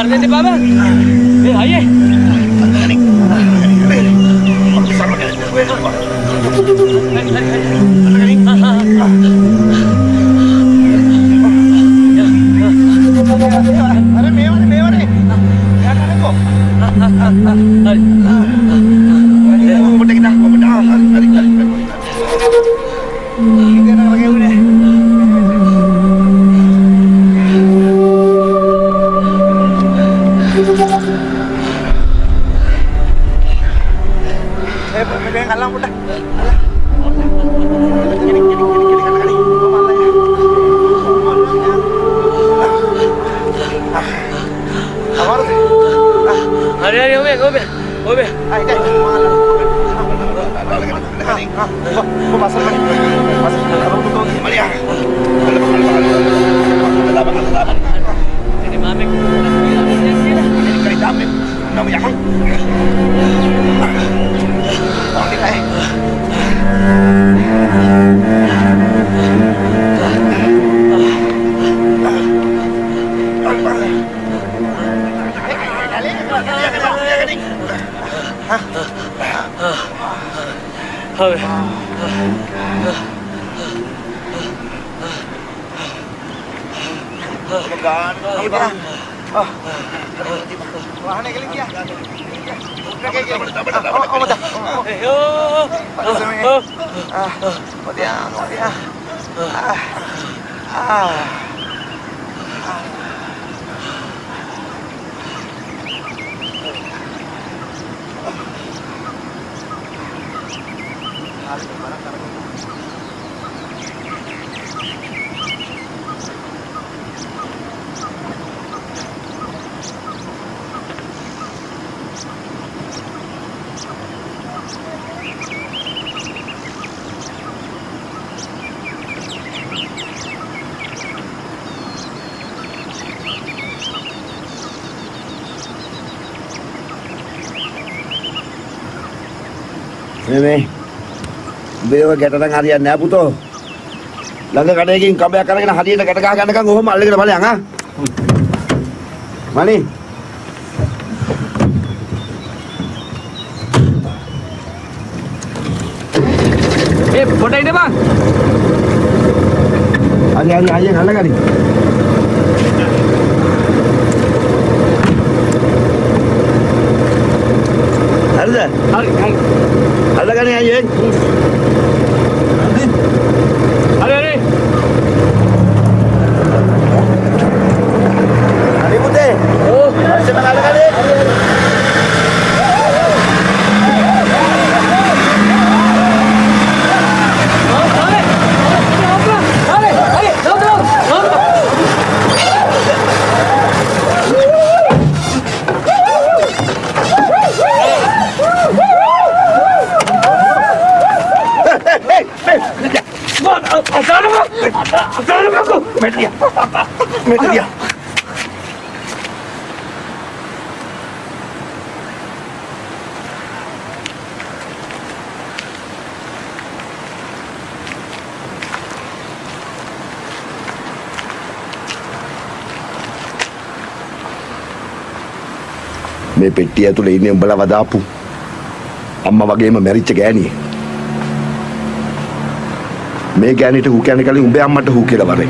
Kabar din di ba ba? Aye. Nih, beliau kita harian ya puto. Langga kadang kabeh karena harian kita kagak kan ngomong malah kita balik ah. Mani. Foto ini bang. Hari ngalah kali. Ada. Ada kan anjing? Ada. Hari putih. Oh, masih ada kali. Media. මේ පෙට්ටිය ඇතුලේ ඉන්නේ උඹලා වදාපු අම්මා වගේම මැරිච්ච ගෑණිය. මේ ගෑණිට who කියන්නේ කලින් උඹේ අම්මට හු කියලා වරේ.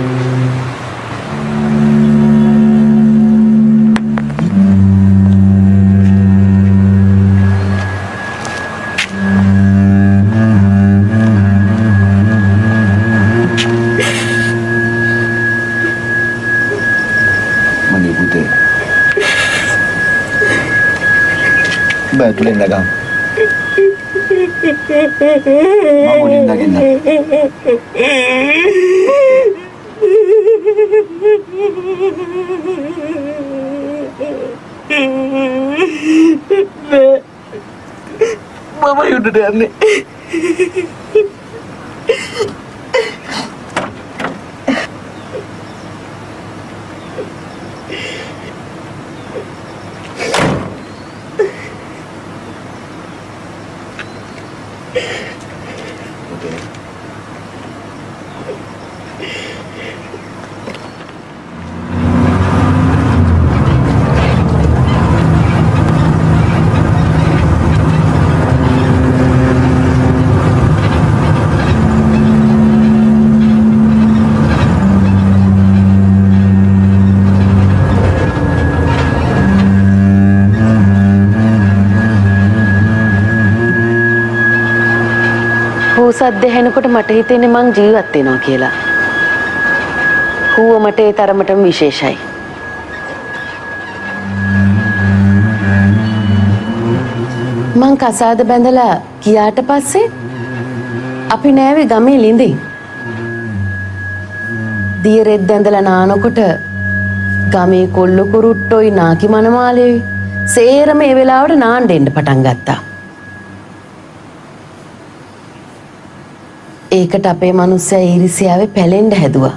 Mani putih. Betul dagang. Mau dindakin dah. Mama udah deh nih. සද්ද ඇහෙනකොට මට හිතෙන්නේ මං ජීවත් වෙනවා කියලා. හුව මට ඒ තරමටම විශේෂයි. මං කසාද බැඳලා ගියාට පස්සේ අපි නෑවේ ගමේ ලිඳින්. දිය රෙද්ද ඇඳලා නානකොට ගමේ කොල්ල කුරුට්ටෝයි නාකි මනමාලේයි සේරම ඒ වෙලාවට නාන්න එන්න පටන් ගත්තා. ඒකට අපේ මිනිස්සයා ඊරිසියාවේ පැලෙන්න හැදුවා.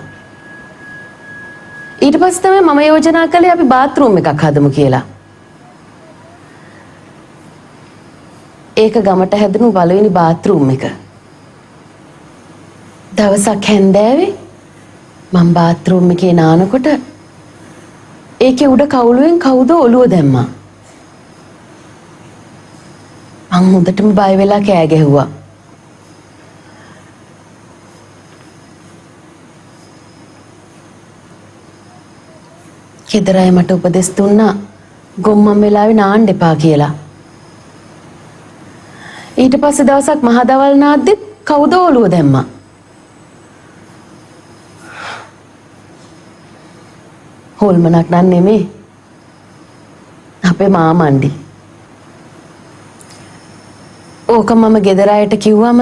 ඊට පස්සේ තමයි මම යෝජනා කළේ අපි බාත් รู ම් එකක් හදමු කියලා. ඒක ගමට හැදුණු පළවෙනි බාත් รู ම් එක. දවසක් හැන්දෑවේ මම බාත් รู ම් එකේ නානකොට ඒකේ උඩ කවුළුවෙන් කවුද ඔළුව දැම්මා. මං හොඳටම බය වෙලා කෑ ගැහුවා. ගෙදර අය මට උපදෙස් දුන්නා ගොම්මන් වෙලාවේ නාන්න එපා කියලා. ඊට පස්සේ දවසක් මහදවල් නාද්දිත් කවුද ඔළුව දැම්මා. හොල්මනක් නන් නෙමේ. අපේ මාමණ්ඩි. ඕක මම ගෙදර අයට කිව්වම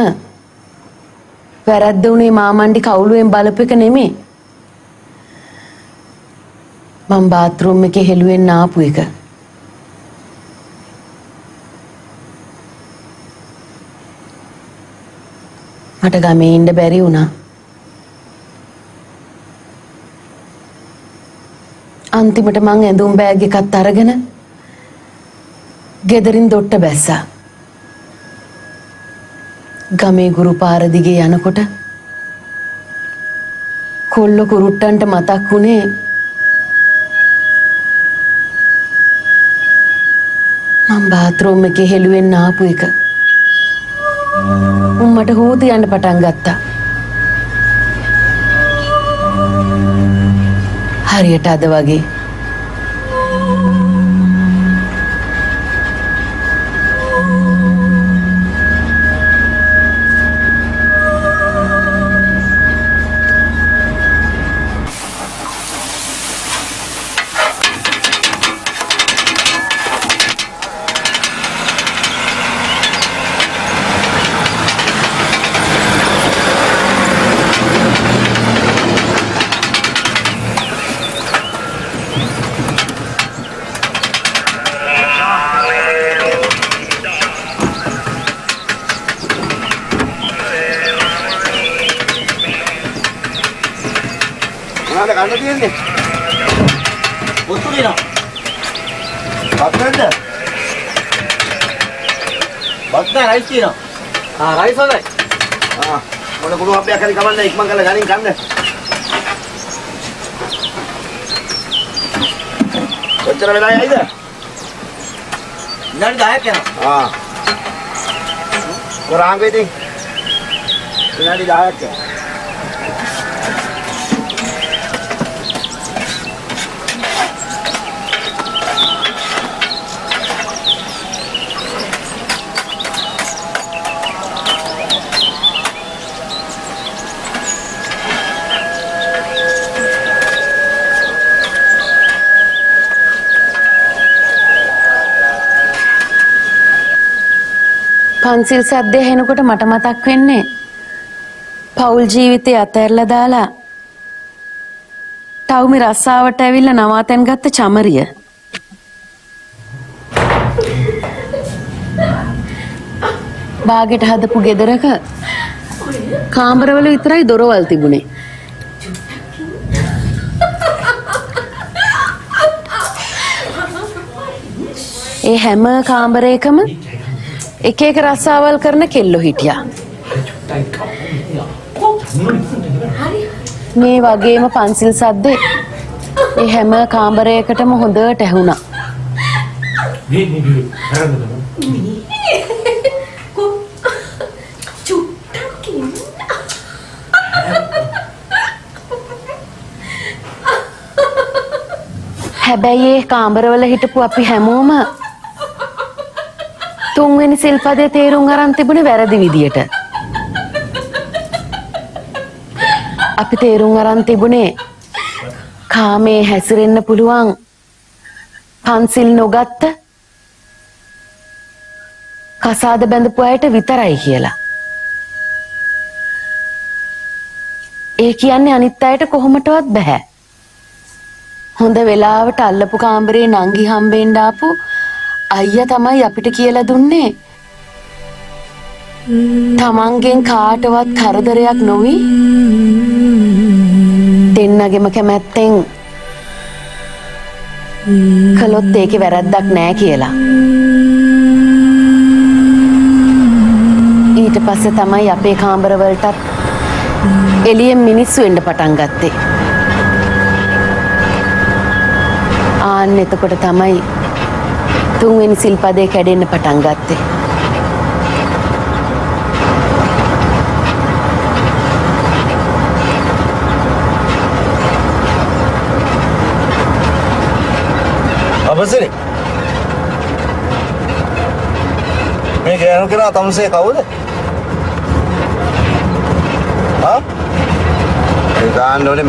වැරද්ද උනේ මාමණ්ඩි කවුළුවෙන් බලපු එක නෙමේ. මම බාත් รู ම් එකේ හෙළුවෙන් ආපු එක. මට ගමේ ඉන්න බැරි වුණා. අන්තිමට මං ඇඳුම් බෑග් එකත් අරගෙන ගෙදරින් දොට්ට බැස්සා. ගමේ ගුරු පාර දිගේ යනකොට කොල්ල කුරුට්ටන්ට මතක් වුණේ මම බාත් รู ම් එකේ හෙළුවෙන් ආපු එක. මට හූති යන්න පටන් ගත්තා. හරියට අද වගේ. මොනවද ගන්න තියෙන්නේ? ඔත්තු දෙනවා. බත් නැද්ද? බත් නෑ රයිස් තියෙනවා. රයිස් හොඳයි. මොන කුණු අප්පයක් හරි කමන්නේ ඉක්මන් කරලා ගනින් කන්න. කොච්චර වෙලා යයිද? විනාඩි 10ක් යනවා. කොරාංගෙ ඉතින් විනාඩි 10ක් යනවා. පන්සිල් සද්ද ඇහෙනකොට මට මතක් වෙන්නේ පෞල් ජීවිතේ අතහැරලා දාලා ටවුමි රස්සාවට ඇවිල්ලා නවාතැන් ගත්ත චමරිය. බාගෙට හදපු ගෙදරක කාමරවල විතරයි දොරවල් තිබුණේ. ඒ හැම කාමරයකම එක එක රස්සාවල් කරන කෙල්ලෝ හිටියා. මේ වගේම පන්සිල් සද්දේ ඒ හැම කාමරයකටම හොඳට ඇහුණා. හැබැයි ඒ කාමරවල හිටපු අපි හැමෝම තුන්වෙනි සිල්පදේ තේරුම් අරන් තිබුණේ වැරදි විදියට. අපි තේරුම් අරන් තිබුණේ කාමේ හැසිරෙන්න පුළුවන් පන්සිල් නොගත්ත කසාද බැඳපු අයට විතරයි කියලා. ඒ කියන්නේ අනිත් අයට කොහොමටවත් බෑ. හොඳ වෙලාවට අල්ලපු කාමරේ නංගි හම්බෙන්න ආපු අයියා තමයි අපිට කියලා දුන්නේ තමන්ගෙන් කාටවත් කරදරයක් නොවි දෙන්නගෙම කැමැත්තෙන් කළොත් ඒකේ වැරද්දක් නෑ කියලා. ඊට පස්සේ තමයි අපේ කාමරවලටත් එළියෙන් මිනිස්සු එන්න පටන් ගත්තේ. ආන්න එතකොට තමයි තුන්වෙනි සිල්පදේ කැඩෙන්න පටන් ගත්තේ. අපසිරි මේ ගෑනු කෙනා තමුසේ කවුද? ඒ ගාන්න ඕනේ